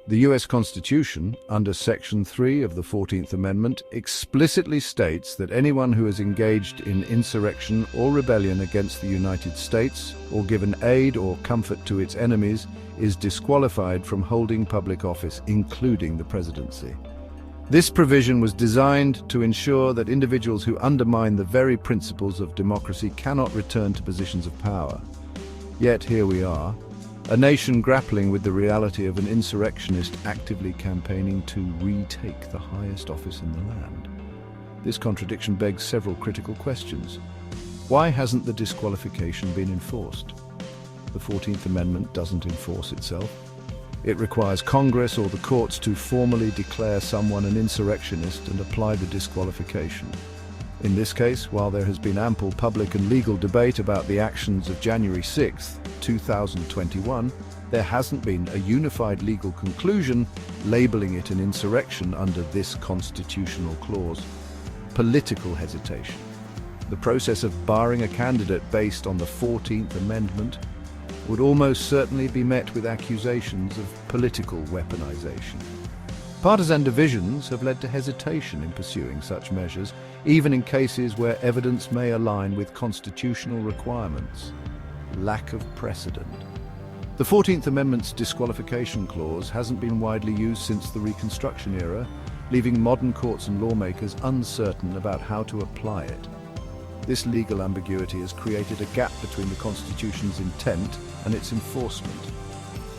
The US Constitution, under Section 3 of the 14th Amendment, explicitly states that anyone who has engaged in insurrection or rebellion against the United States or given aid or comfort to its enemies is disqualified from holding public office, including the presidency. This provision was designed to ensure that individuals who undermine the very principles of democracy cannot return to positions of power. Yet here we are, a nation grappling with the reality of an insurrectionist actively campaigning to retake the highest office in the land. This contradiction begs several critical questions. Why hasn't the disqualification been enforced? The 14th Amendment doesn't enforce itself. It requires Congress or the courts to formally declare someone an insurrectionist and apply the disqualification. In this case, while there has been ample public and legal debate about the actions of January 6, 2021, there hasn't been a unified legal conclusion labeling it an insurrection under this constitutional clause. Political hesitation. The process of barring a candidate based on the 14th Amendment would almost certainly be met with accusations of political weaponization. Partisan divisions have led to hesitation in pursuing such measures, even in cases where evidence may align with constitutional requirements. Lack of precedent. The 14th Amendment's disqualification clause hasn't been widely used since the Reconstruction era, leaving modern courts and lawmakers uncertain about how to apply it. This legal ambiguity has created a gap between the Constitution's intent and its enforcement.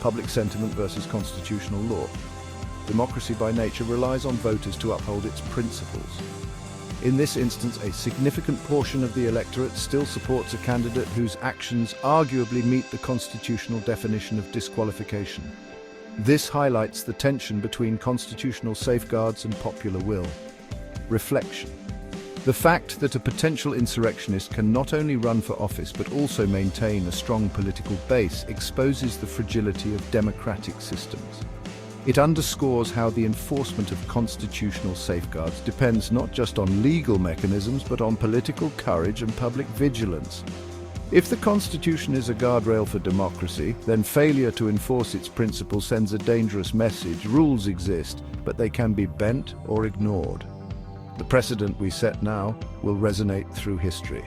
Public sentiment versus constitutional law. Democracy by nature relies on voters to uphold its principles. In this instance, a significant portion of the electorate still supports a candidate whose actions arguably meet the constitutional definition of disqualification. This highlights the tension between constitutional safeguards and popular will. Reflection. The fact that a potential insurrectionist can not only run for office but also maintain a strong political base exposes the fragility of democratic systems. It underscores how the enforcement of constitutional safeguards depends not just on legal mechanisms but on political courage and public vigilance. If the Constitution is a guardrail for democracy, then failure to enforce its principles sends a dangerous message. Rules exist, but they can be bent or ignored. The precedent we set now will resonate through history.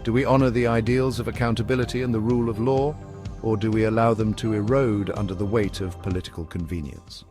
Do we honor the ideals of accountability and the rule of law, or do we allow them to erode under the weight of political convenience?